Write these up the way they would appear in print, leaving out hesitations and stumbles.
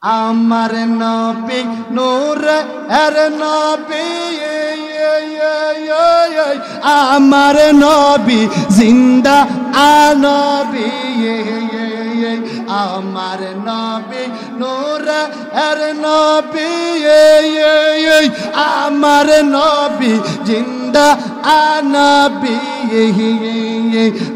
আমার নবী নূর এর নবী আমার নবী জিন্দা নবী আমার নবী নূর এর নবী আমার নবী জিন্দা নবী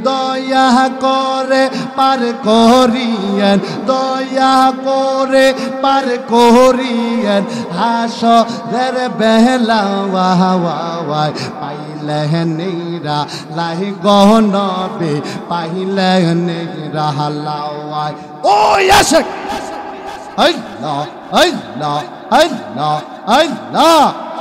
দয়া করে পার করিয়েন দয়া করে পার করিয়েন হাসরের বেলা ওয়াই পাইলে নেরা লাই গনবে পাইলে নেরা হালাওয়াই ও ইয়াশক আল্লাহ আল্লাহ আল্লাহ আল্লাহ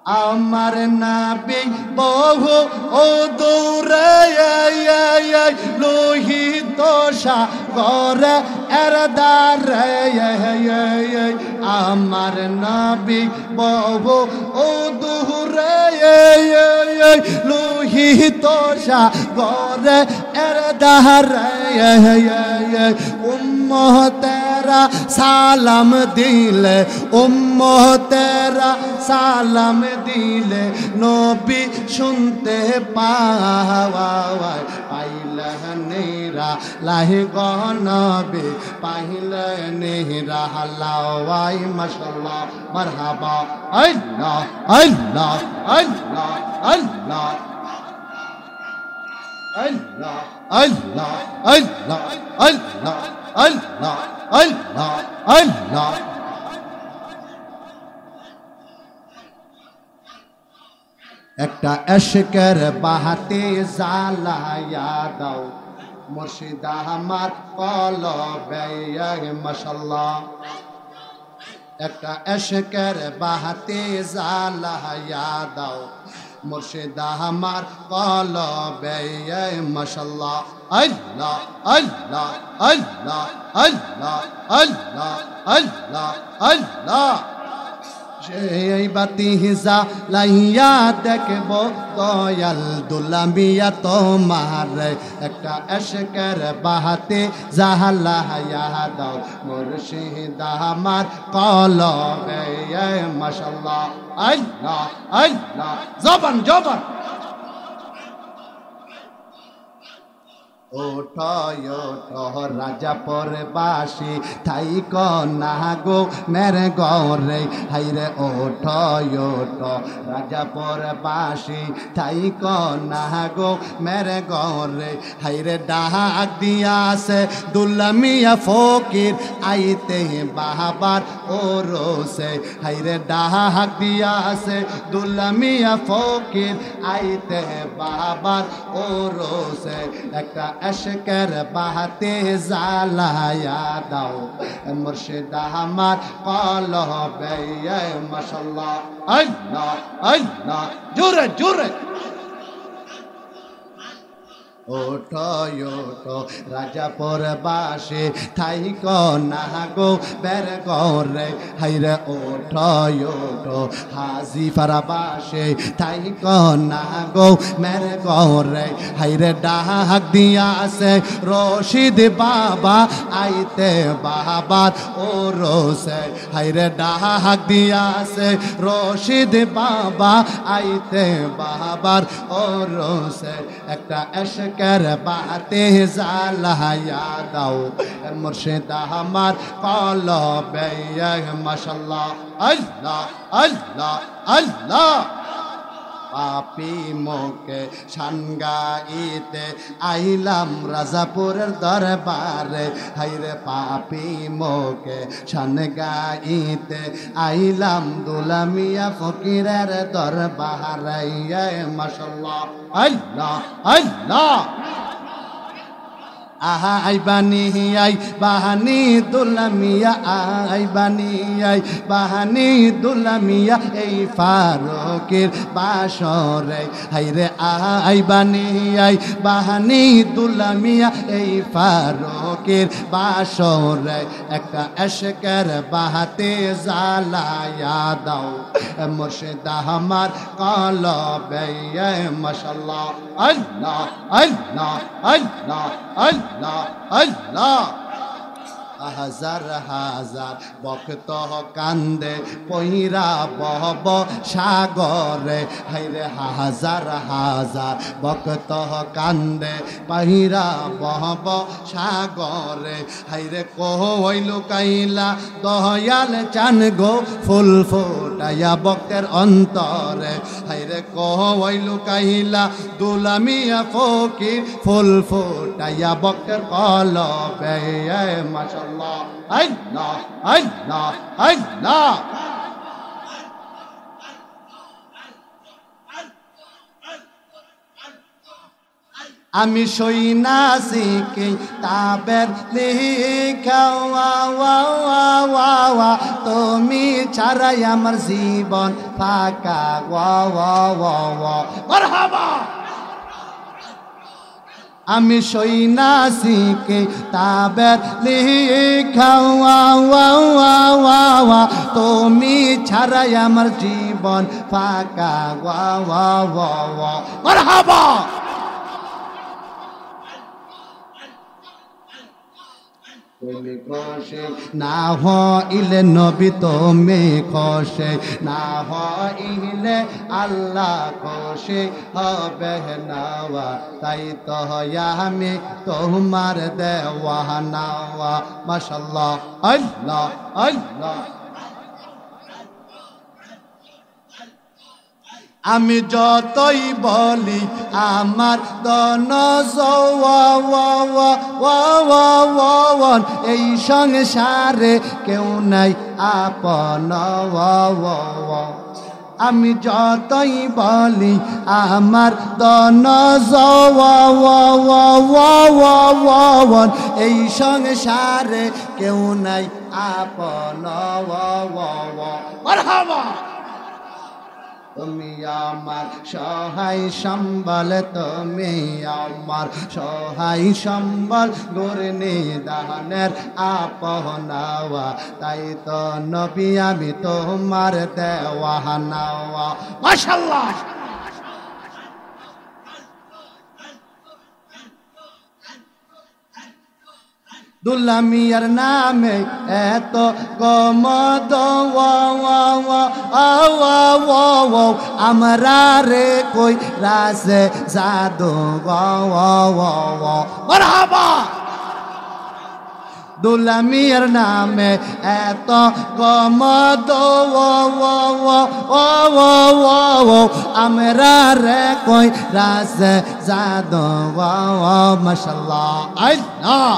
আমার নবী বহু ও দূরে লোহিত সাগর এর দ্বারে আমার নবী বহু ও দূরে লোহিত সাগর এর দ্বারে উম্মতেরা সালাম দিলে উম্মতেরা সালাম দিলে নবী শুনতে পাওয়ায় পাইলে নেরা লাহি গনবে পাইলে নেরা হালাওয়াই মাশাআল্লাহ মারহাবা আল্লাহ আল্লাহ আল্লাহ আল্লাহ আল্লাহ আল্লাহ আল্লাহ আল্লাহ আল্লাহ আল্লাহ আল্লাহ একটা এশকের বাহাতে জ্বালায়া দাও মুর্শিদ আমার কলবে মাশাআল্লাহ একটা এশকের বাহাতে জ্বালায়া দাও মুর্শিদ আমার কলবে মাশাআল্লাহ আল্লাহ আল্লাহ আল্লাহ আল্লাহ আল্লাহ আল্লাহ আল্লাহ সেই বাতি হিজা লাইয়া দেখব দয়াল দুলামিয়া তোমার একটা এশকের বাহাতে জাহালায়া দাও মুর্শিদ আমার কলবে মাশাআল্লাহ আল্লাহ আল্লাহ জবান জবান ওঠো ওঠো রাজা পরবাসী থাইক না গো মেরে গরে হাইরে ওঠো ওঠো রাজা পরবাসী থাইক না গো মেরে গরে হাইরে ডাক দিয়াছে দুলামিয়া ফকির আইতে বাহাবার ও রোসে হাইরে ডাক দিয়াছে দুলামিয়া ফকির আইতে বাহাবার ও রোসে একটা এশকের বাহাতে জ্বালায়া দাও মুর্শিদ আমার কলবে মাশাআল্লাহ আল্লাহ আল্লাহ জোরে জোরে ওঠো ওঠো রাজা পরবাসী থাইক না গো বের গরে হাইরে ওঠো ওঠো হাজি ফারাবাসে থাইক না গো মের গরে হাইরে ডাক দিয়াছে রশিদ বাবা আইতে বাবার ও রোসে হাইরে ডাক দিয়াছে রশিদ বাবা আইতে বাবার ও রোসে একটা এশক कर बाते ज़ालाया दाओ मुर्शिद हमार कलबे माशाअल्लाह अल्लाह अल्लाह अल्लाह पापी मोके शानगाईते आइलाम राजापुरेर दरबारे हायरे पापी मोके शानगाईते आइलाम दुलामिया फकीरेर दरबारे माशाअल्लाह अल्लाह अल्लाह आई बानी आई बाहानी दुलामिया आई बानी आई बाहानी दुलामिया এই ফারুকের বাসরে হাইরে आई बानी आई बाहानी दुलामिया এই ফারুক ফারুকের বাসরে একটা এশকের বাহাতে জ্বালায়া দাও মুর্শিদ আমার কলবে মাশাআল্লাহ আল্লাহ আল্লাহ আল্লাহ আল্লাহ আল্লাহ হাজার হাজার ভক্ত কান্দে পইরা বহব সাগরে হাইরে হাজার হাজার ভক্ত কান্দে পইরা বহব সাগরে হাইরে কইল কাইলা দয়াল চান গো ফুল ফোটায়া ভক্তের অন্তরে হাইরে কইল কাইলা দুলামিয়া ফকির ফুল ফোটায়া ভক্তের কলবে মাশাআল্লাহ Allah, Allah, Allah. আমি সইনাছি কি তাবের লিখা তুমি ছাড়াই আমার জীবন ফাঁকা মারহাবা আমি সইনাছি কি তাবের লিখা তুমি ছাড়াই আমার জীবন ফাঁকা মারহাবা তুমি খুশি না হইলে নবী তুমি খুশি না হইলে আল্লাহ খুশি হবে না তাই তো আমি তোমার দেওয়ানা মাশাআল্লাহ আল্লাহ আল্লাহ আমি যতই বলি আমার দন এই সংসারে কেউ নাই আপন আমি যতই বলি আমার দন এই সংসারে কেউ নাই আপন মারহাবা তুমি আমার সহায় সম্বল তুমি আমার সহায় সম্বল গুরনি দানের আপনাওয়া তাই তো নবী আমি তোমার দেওয়ানা মাশাআল্লাহ দুলামিয়ার নামে এত গমদ আমরা রে কই রাসে জাদু মারহাবা দুলামিয়ার নামে এত গমদ আমরা রে কই রাসে জাদু মাশাআল্লাহ আল্লাহ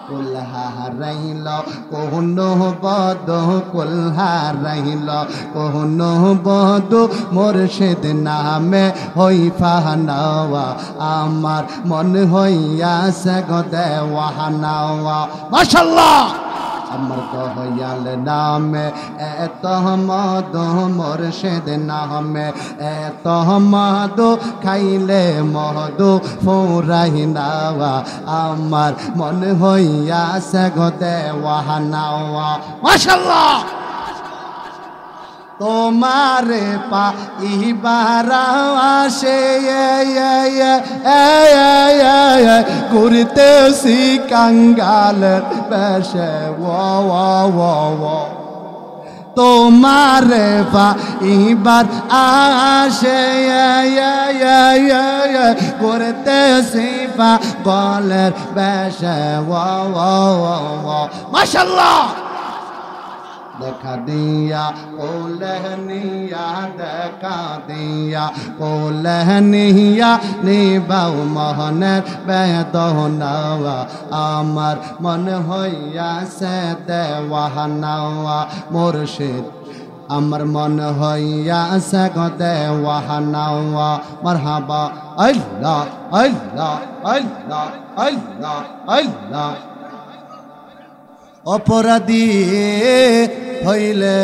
কুলহা রহিল কোহনো বদ কুলহা রহিল কোহনো বদ মুর্শিদ নামে হই ফাহনাওয়া আমার মন হইয়াছে গো দেওয়ানা মাশাআল্লাহ আমার দয়াল নামে এত মধু মুর্শিদ নামে এত মধু খাইলে মধু ফুরাই নাওয়া আমার মন হইয়াছে গো দেওয়ানা মাশাআল্লাহ তোমারে পাইবার আসে ঘুরতেছি কাঙ্গালের বেশে তোমারে পাইবার আসে ঘুরতেছি পাগলের বেশে মাশাআল্লাহ দেখা দিয়া কোলহনিয়া দেখা দিয়া কোলহনিয়া নিবাউ মোহনের বেদনা আমার মন হইয়াছে দেওয়ানা মুর্শিদ আমার মন হইয়াছে গো দেওয়ানা মারহাবা আল্লাহ আল্লাহ আল্লাহ আল্লাহ আল্লাহ অপরাধী হইলে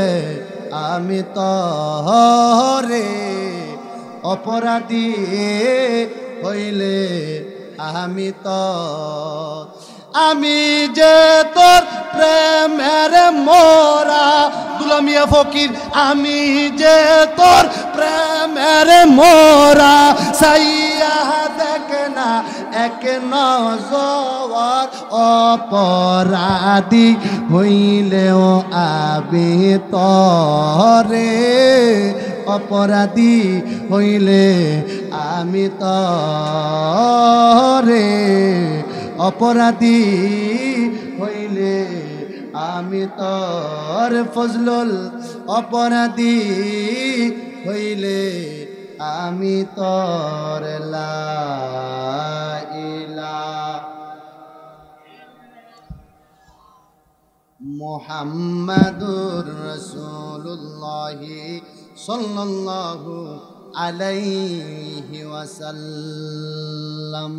আমি তরে অপরাধী হইলে আমি তো আমি যে তোর প্রেমের মোরা দুলামিয়া ফকির আমি যে তোর প্রেমের মোরা সাইয়া দেখ না এক নজর অপরাধী হইলেও আবি তরে অপরাধী হইলে আমি তরে অপরাধী হইলে আমি তোর ফজলুল অপরাধী হইলে আমি তোর লা ইলাহা মুহাম্মাদুর রাসূলুল্লাহ সাল্লাল্লাহু আলাইহি ওয়াসাল্লাম।